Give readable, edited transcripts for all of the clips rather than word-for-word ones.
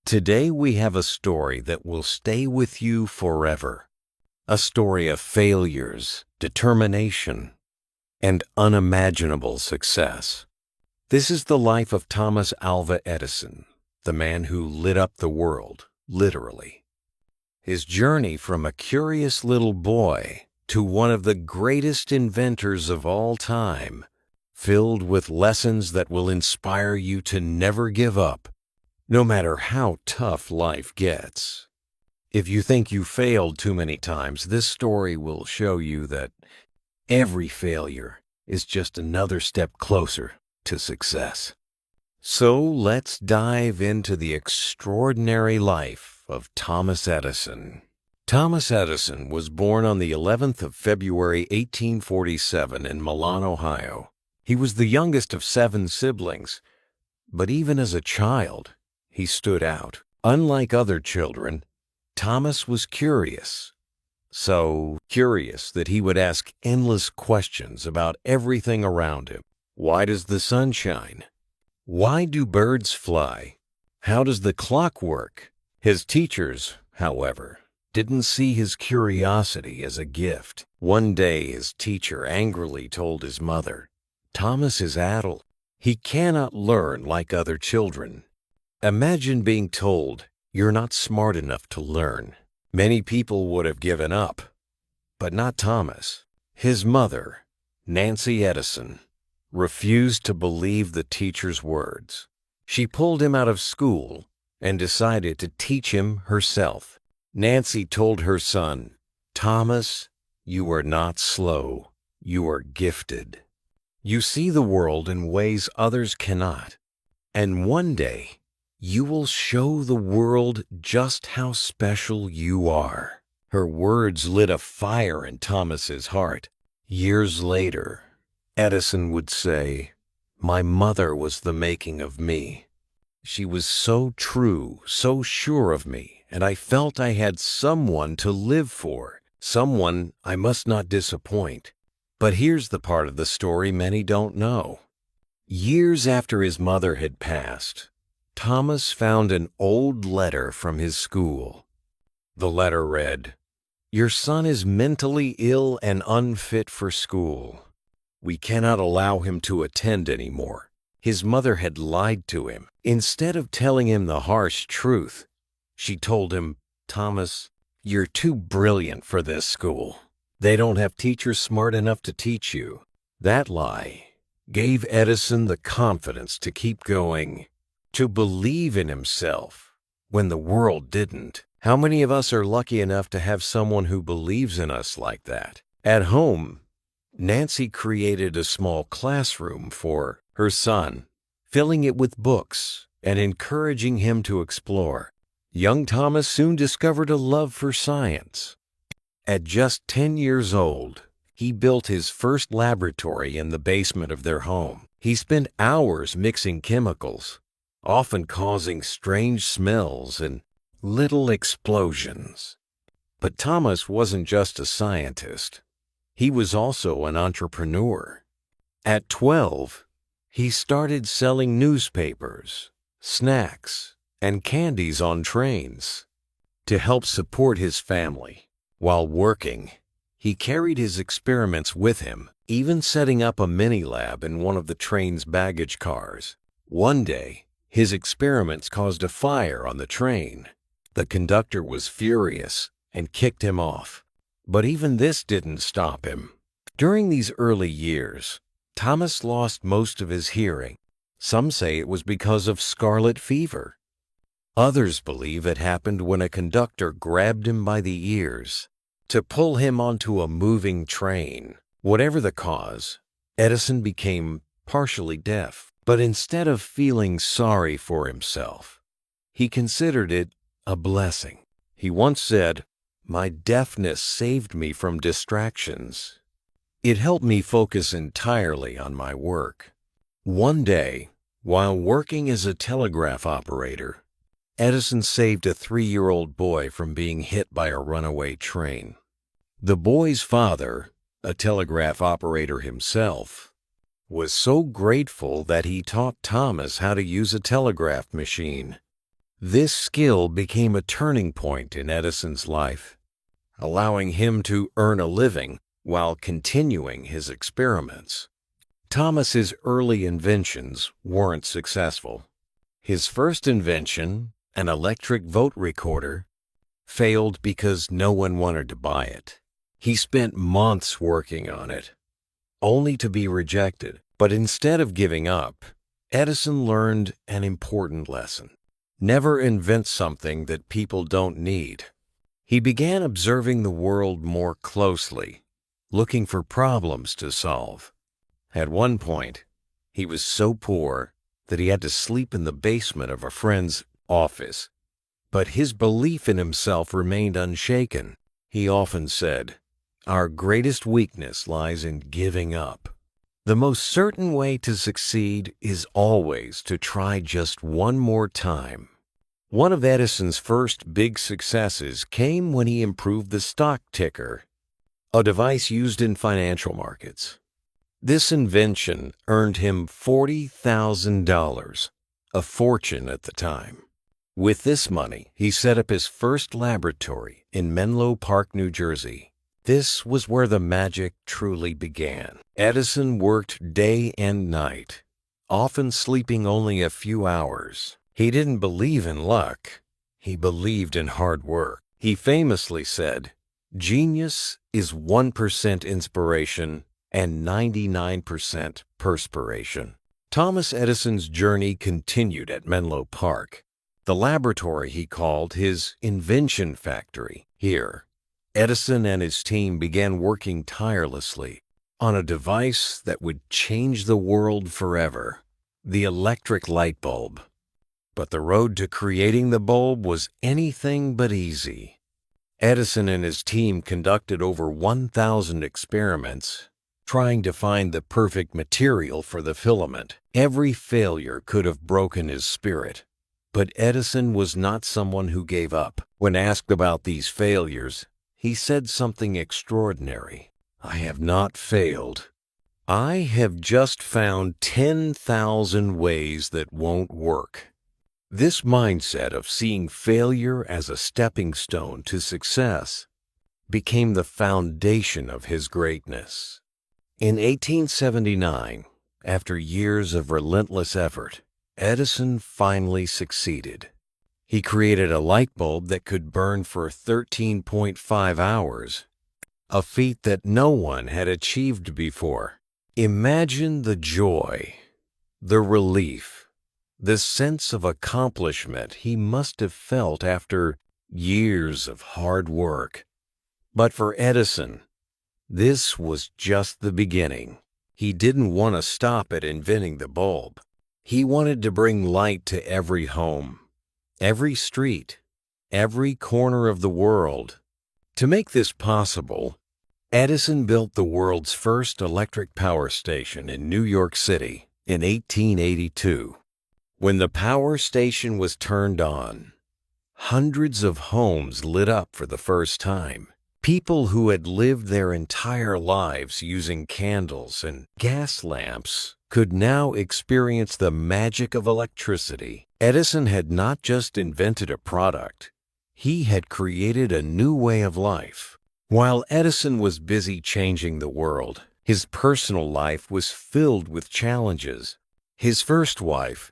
Today we have a story that will stay with you forever. A story of failures, determination, and unimaginable success. This is the life of Thomas Alva Edison, the man who lit up the world, literally. His journey from a curious little boy to one of the greatest inventors of all time, filled with lessons that will inspire you to never give up, no matter how tough life gets. If you think you failed too many times, this story will show you that every failure is just another step closer to success. So let's dive into the extraordinary life of Thomas Edison. Thomas Edison was born on the 11th of February 1847 in Milan, Ohio. He was the youngest of 7 siblings, but even as a child, he stood out. Unlike other children, Thomas was curious. So curious that he would ask endless questions about everything around him. Why does the sun shine? Why do birds fly? How does the clock work? His teachers, however, didn't see his curiosity as a gift. One day his teacher angrily told his mother, "Thomas is adult. He cannot learn like other children." Imagine being told you're not smart enough to learn. Many people would have given up, but not Thomas. His mother, Nancy Edison, refused to believe the teacher's words. She pulled him out of school and decided to teach him herself. Nancy told her son, "Thomas, you are not slow, you are gifted. You see the world in ways others cannot, and one day you will show the world just how special you are." Her words lit a fire in Thomas's heart. Years later, Edison would say, "My mother was the making of me. She was so true, so sure of me, and I felt I had someone to live for, someone I must not disappoint." But here's the part of the story many don't know. Years after his mother had passed, Thomas found an old letter from his school. The letter read, "Your son is mentally ill and unfit for school. We cannot allow him to attend anymore." His mother had lied to him. Instead of telling him the harsh truth, she told him, "Thomas, you're too brilliant for this school. They don't have teachers smart enough to teach you." That lie gave Edison the confidence to keep going, to believe in himself when the world didn't. How many of us are lucky enough to have someone who believes in us like that? At home, Nancy created a small classroom for her son, filling it with books and encouraging him to explore. Young Thomas soon discovered a love for science. At just 10 years old, he built his first laboratory in the basement of their home. He spent hours mixing chemicals, often causing strange smells and little explosions. But Thomas wasn't just a scientist. He was also an entrepreneur. At 12, he started selling newspapers, snacks, and candies on trains to help support his family. While working, he carried his experiments with him, even setting up a mini-lab in one of the train's baggage cars. One day, his experiments caused a fire on the train. The conductor was furious and kicked him off. But even this didn't stop him. During these early years, Thomas lost most of his hearing. Some say it was because of scarlet fever. Others believe it happened when a conductor grabbed him by the ears to pull him onto a moving train. Whatever the cause, Edison became partially deaf. But instead of feeling sorry for himself, he considered it a blessing. He once said, "My deafness saved me from distractions. It helped me focus entirely on my work." One day, while working as a telegraph operator, Edison saved a 3-year-old boy from being hit by a runaway train. The boy's father, a telegraph operator himself, was so grateful that he taught Thomas how to use a telegraph machine. This skill became a turning point in Edison's life, allowing him to earn a living while continuing his experiments. Thomas's early inventions weren't successful. His first invention, an electric vote recorder, failed because no one wanted to buy it. He spent months working on it, only to be rejected. But instead of giving up, Edison learned an important lesson. Never invent something that people don't need. He began observing the world more closely, looking for problems to solve. At one point, he was so poor that he had to sleep in the basement of a friend's office. But his belief in himself remained unshaken. He often said, "Our greatest weakness lies in giving up." The most certain way to succeed is always to try just one more time. One of Edison's first big successes came when he improved the stock ticker, a device used in financial markets. This invention earned him $40,000, a fortune at the time. With this money, he set up his first laboratory in Menlo Park, New Jersey. This was where the magic truly began. Edison worked day and night, often sleeping only a few hours. He didn't believe in luck. He believed in hard work. He famously said, "Genius is 1% inspiration and 99% perspiration." Thomas Edison's journey continued at Menlo Park, the laboratory he called his invention factory. Here, Edison and his team began working tirelessly on a device that would change the world forever, the electric light bulb. But the road to creating the bulb was anything but easy. Edison and his team conducted over 1,000 experiments, trying to find the perfect material for the filament. Every failure could have broken his spirit. But Edison was not someone who gave up. When asked about these failures, he said something extraordinary. "I have not failed. I have just found 10,000 ways that won't work." This mindset of seeing failure as a stepping stone to success became the foundation of his greatness. In 1879, after years of relentless effort, Edison finally succeeded. He created a light bulb that could burn for 13.5 hours, a feat that no one had achieved before. Imagine the joy, the relief, the sense of accomplishment he must have felt after years of hard work. But for Edison, this was just the beginning. He didn't want to stop at inventing the bulb. He wanted to bring light to every home, every street, every corner of the world. To make this possible, Edison built the world's first electric power station in New York City in 1882. When the power station was turned on, hundreds of homes lit up for the first time. People who had lived their entire lives using candles and gas lamps could now experience the magic of electricity. Edison had not just invented a product, he had created a new way of life. While Edison was busy changing the world, his personal life was filled with challenges. His first wife,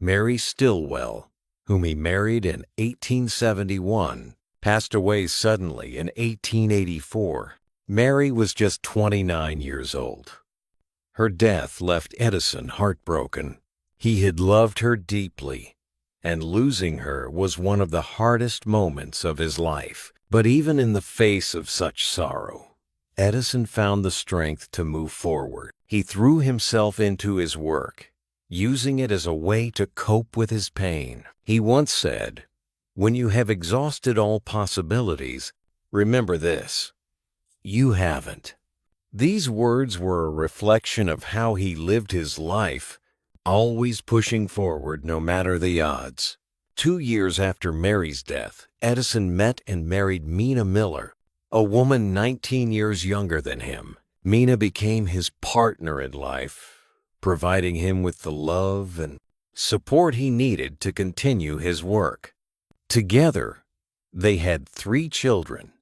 Mary Stilwell, whom he married in 1871, passed away suddenly in 1884. Mary was just 29 years old. Her death left Edison heartbroken. He had loved her deeply, and losing her was one of the hardest moments of his life. But even in the face of such sorrow, Edison found the strength to move forward. He threw himself into his work, using it as a way to cope with his pain. He once said, "When you have exhausted all possibilities, remember this: you haven't." These words were a reflection of how he lived his life, always pushing forward no matter the odds. 2 years after Mary's death, Edison met and married Mina Miller, a woman 19 years younger than him. Mina became his partner in life, providing him with the love and support he needed to continue his work. Together, they had 3 children,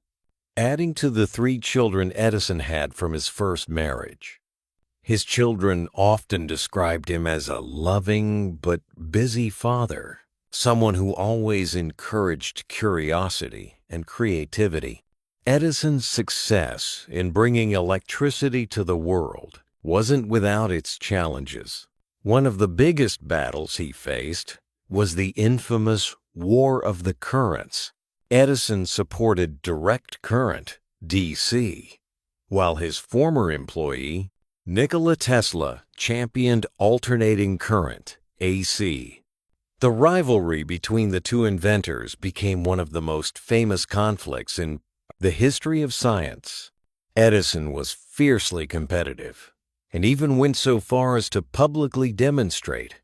adding to the 3 children Edison had from his first marriage. His children often described him as a loving but busy father, someone who always encouraged curiosity and creativity. Edison's success in bringing electricity to the world wasn't without its challenges. One of the biggest battles he faced was the infamous War of the Currents. Edison supported direct current, DC, while his former employee, Nikola Tesla, championed alternating current, AC. The rivalry between the two inventors became one of the most famous conflicts in the history of science. Edison was fiercely competitive, and even went so far as to publicly demonstrate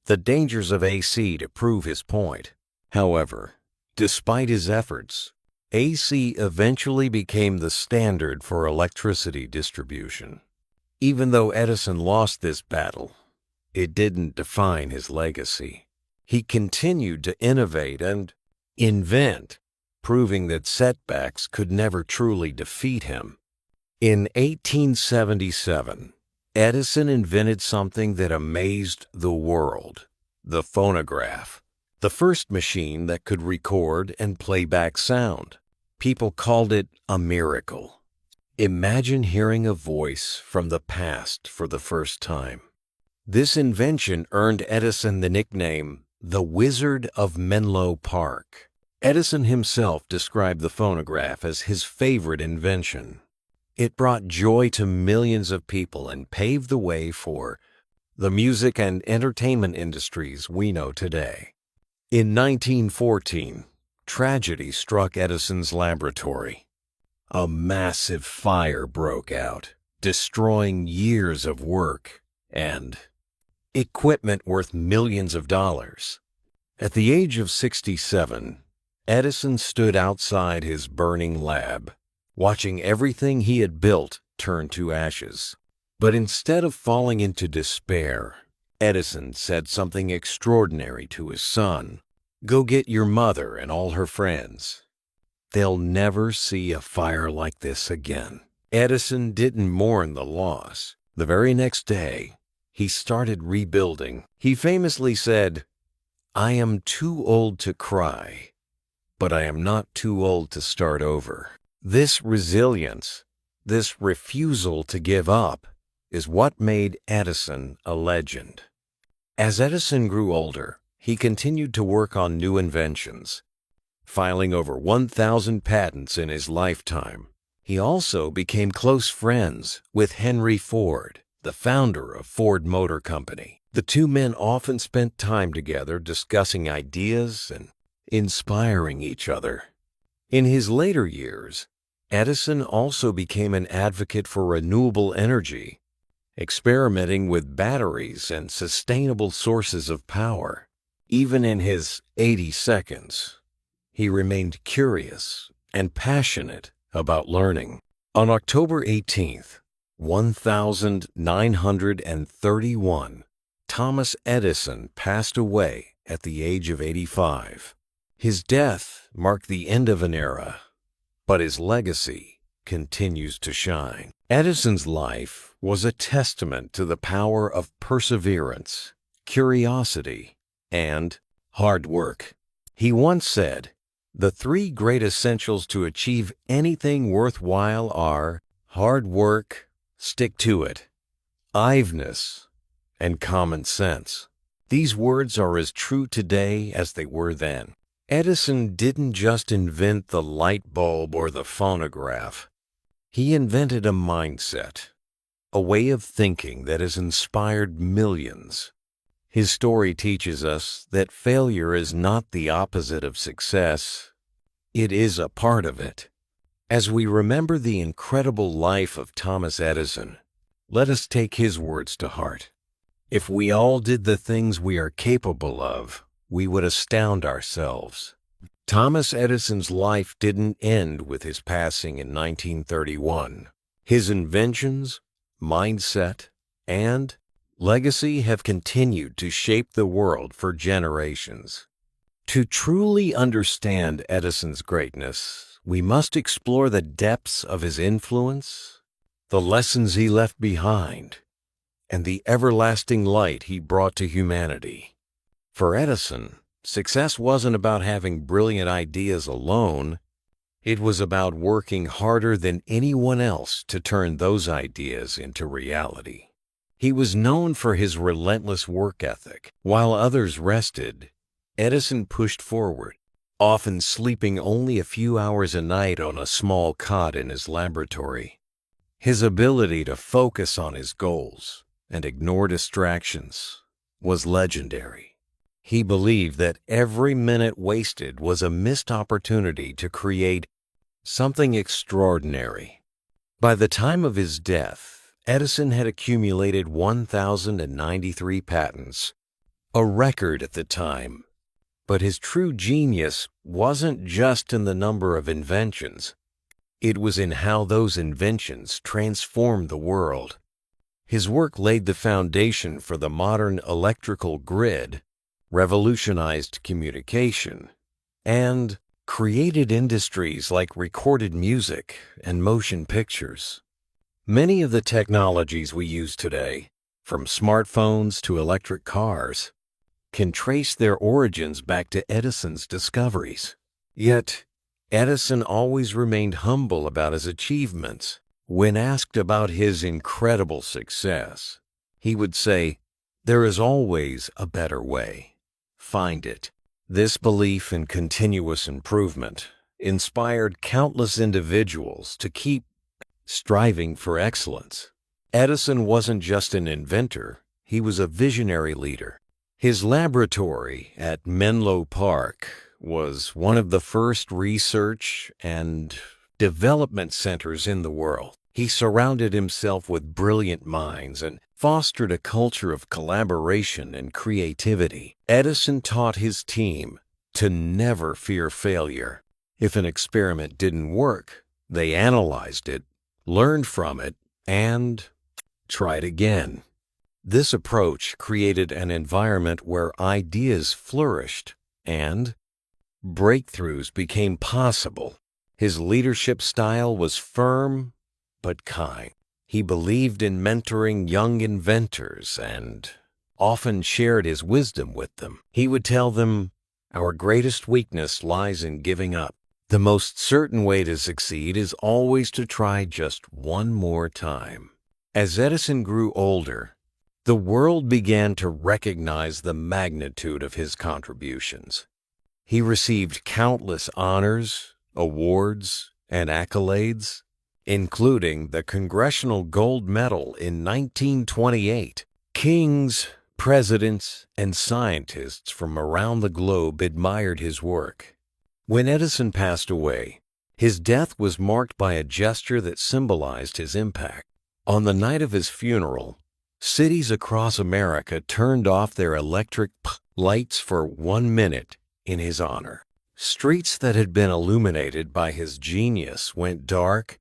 the dangers of AC to prove his point. However, despite his efforts, AC eventually became the standard for electricity distribution. Even though Edison lost this battle, it didn't define his legacy. He continued to innovate and invent, proving that setbacks could never truly defeat him. In 1877, Edison invented something that amazed the world: the phonograph, the first machine that could record and play back sound. People called it a miracle. Imagine hearing a voice from the past for the first time. This invention earned Edison the nickname the Wizard of Menlo Park. Edison himself described the phonograph as his favorite invention. It brought joy to millions of people and paved the way for the music and entertainment industries we know today. In 1914, tragedy struck Edison's laboratory. A massive fire broke out, destroying years of work and equipment worth millions of dollars. At the age of 67, Edison stood outside his burning lab, watching everything he had built turn to ashes. But instead of falling into despair, Edison said something extraordinary to his son. "Go get your mother and all her friends. They'll never see a fire like this again." Edison didn't mourn the loss. The very next day, he started rebuilding. He famously said, "I am too old to cry, but I am not too old to start over." This resilience, this refusal to give up, is what made Edison a legend. As Edison grew older, he continued to work on new inventions, filing over 1,000 patents in his lifetime. He also became close friends with Henry Ford, the founder of Ford Motor Company. The two men often spent time together discussing ideas and inspiring each other. In his later years, Edison also became an advocate for renewable energy, experimenting with batteries and sustainable sources of power. Even in his 80 seconds, he remained curious and passionate about learning. On October 18th, 1931, Thomas Edison passed away at the age of 85. His death marked the end of an era, but his legacy continues to shine. Edison's life was a testament to the power of perseverance, curiosity, and hard work. He once said, "The 3 great essentials to achieve anything worthwhile are hard work, stick to it, iveness, and common sense." These words are as true today as they were then. Edison didn't just invent the light bulb or the phonograph. He invented a mindset, a way of thinking that has inspired millions. His story teaches us that failure is not the opposite of success. It is a part of it. As we remember the incredible life of Thomas Edison, let us take his words to heart. If we all did the things we are capable of, we would astound ourselves. Thomas Edison's life didn't end with his passing in 1931. His inventions, mindset, and legacy have continued to shape the world for generations. To truly understand Edison's greatness, we must explore the depths of his influence, the lessons he left behind, and the everlasting light he brought to humanity. For Edison, success wasn't about having brilliant ideas alone. It was about working harder than anyone else to turn those ideas into reality. He was known for his relentless work ethic. While others rested, Edison pushed forward, often sleeping only a few hours a night on a small cot in his laboratory. His ability to focus on his goals and ignore distractions was legendary. He believed that every minute wasted was a missed opportunity to create something extraordinary. By the time of his death, Edison had accumulated 1,093 patents, a record at the time. But his true genius wasn't just in the number of inventions. It was in how those inventions transformed the world. His work laid the foundation for the modern electrical grid, revolutionized communication, and created industries like recorded music and motion pictures. Many of the technologies we use today, from smartphones to electric cars, can trace their origins back to Edison's discoveries. Yet, Edison always remained humble about his achievements. When asked about his incredible success, he would say, "There is always a better way. Find it." This belief in continuous improvement inspired countless individuals to keep striving for excellence. Edison wasn't just an inventor, he was a visionary leader. His laboratory at Menlo Park was one of the first research and development centers in the world. He surrounded himself with brilliant minds and fostered a culture of collaboration and creativity. Edison taught his team to never fear failure. If an experiment didn't work, they analyzed it, learned from it, and tried again. This approach created an environment where ideas flourished and breakthroughs became possible. His leadership style was firm but kind. He believed in mentoring young inventors and often shared his wisdom with them. He would tell them, "Our greatest weakness lies in giving up. The most certain way to succeed is always to try just one more time." As Edison grew older, the world began to recognize the magnitude of his contributions. He received countless honors, awards, and accolades, including the Congressional Gold Medal in 1928. Kings, presidents, and scientists from around the globe admired his work. When Edison passed away, his death was marked by a gesture that symbolized his impact. On the night of his funeral, cities across America turned off their electric lights for 1 minute in his honor. Streets that had been illuminated by his genius went dark,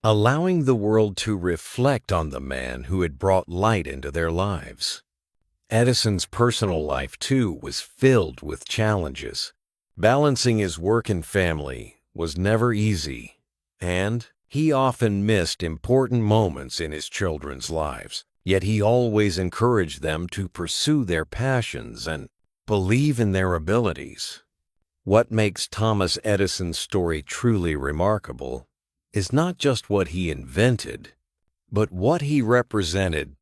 allowing the world to reflect on the man who had brought light into their lives. Edison's personal life, too, was filled with challenges. Balancing his work and family was never easy, and he often missed important moments in his children's lives. Yet he always encouraged them to pursue their passions and believe in their abilities. What makes Thomas Edison's story truly remarkable is not just what he invented, but what he represented,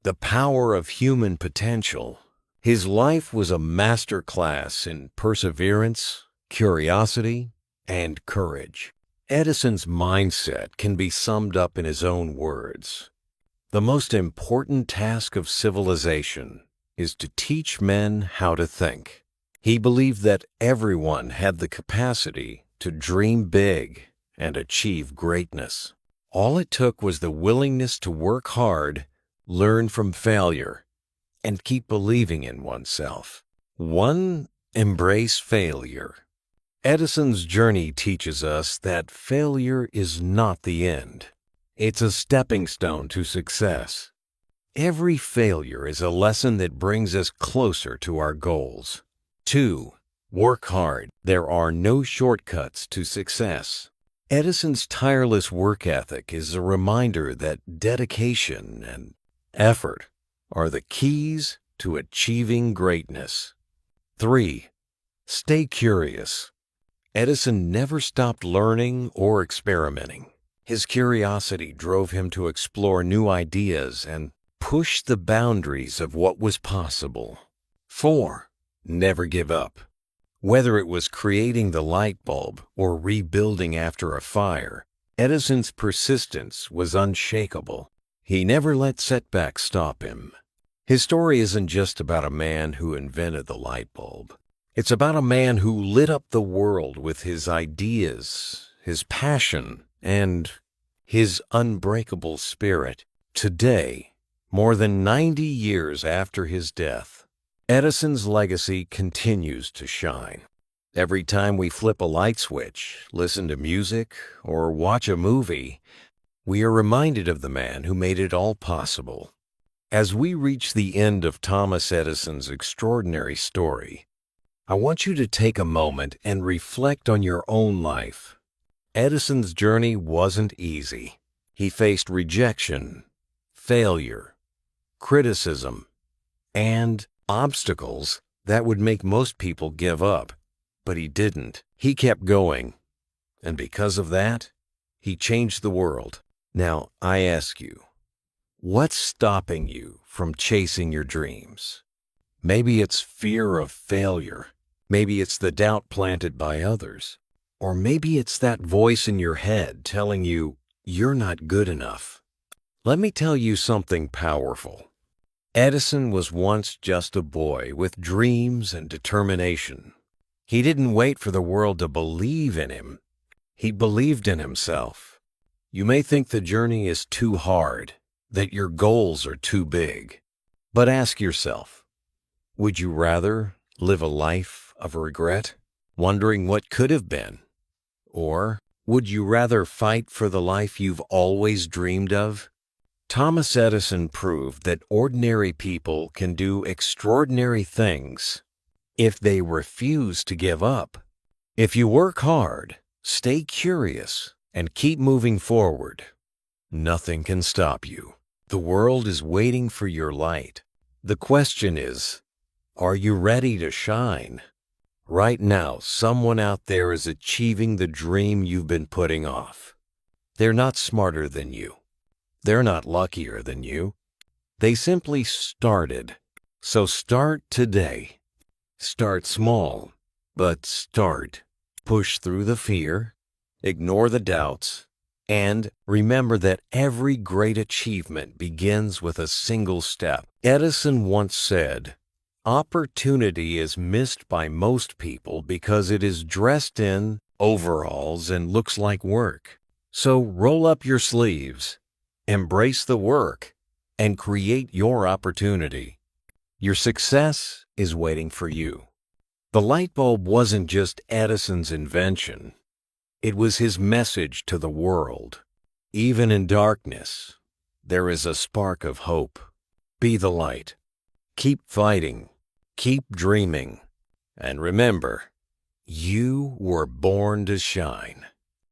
the power of human potential. His life was a masterclass in perseverance, curiosity, and courage. Edison's mindset can be summed up in his own words. The most important task of civilization is to teach men how to think. He believed that everyone had the capacity to dream big and achieve greatness. All it took was the willingness to work hard, learn from failure, and keep believing in oneself. 1. Embrace failure. Edison's journey teaches us that failure is not the end. It's a stepping stone to success. Every failure is a lesson that brings us closer to our goals. 2. Work hard. There are no shortcuts to success. Edison's tireless work ethic is a reminder that dedication and effort are the keys to achieving greatness. 3. Stay curious. Edison never stopped learning or experimenting. His curiosity drove him to explore new ideas and push the boundaries of what was possible. 4. Never give up. Whether it was creating the light bulb or rebuilding after a fire, Edison's persistence was unshakable. He never let setbacks stop him. His story isn't just about a man who invented the light bulb. It's about a man who lit up the world with his ideas, his passion, and his unbreakable spirit. Today, more than 90 years after his death, Edison's legacy continues to shine. Every time we flip a light switch, listen to music, or watch a movie, we are reminded of the man who made it all possible. As we reach the end of Thomas Edison's extraordinary story, I want you to take a moment and reflect on your own life. Edison's journey wasn't easy. He faced rejection, failure, criticism, and obstacles that would make most people give up. But he didn't. He kept going. And because of that, he changed the world. Now, I ask you, what's stopping you from chasing your dreams? Maybe it's fear of failure. Maybe it's the doubt planted by others. Or maybe it's that voice in your head telling you you're not good enough. Let me tell you something powerful. Edison was once just a boy with dreams and determination. He didn't wait for the world to believe in him. He believed in himself. You may think the journey is too hard, that your goals are too big. But ask yourself, would you rather live a life of regret, wondering what could have been? Or would you rather fight for the life you've always dreamed of? Thomas Edison proved that ordinary people can do extraordinary things if they refuse to give up. If you work hard, stay curious, and keep moving forward, nothing can stop you. The world is waiting for your light. The question is, are you ready to shine? Right now, someone out there is achieving the dream you've been putting off. They're not smarter than you. They're not luckier than you. They simply started. So start today. Start small, but start. Push through the fear, ignore the doubts, and remember that every great achievement begins with a single step. Edison once said, "Opportunity is missed by most people because it is dressed in overalls and looks like work." So roll up your sleeves, embrace the work, and create your opportunity. Your success is waiting for you. The light bulb wasn't just Edison's invention. It was his message to the world. Even in darkness, there is a spark of hope. Be the light. Keep fighting. Keep dreaming. And remember, you were born to shine.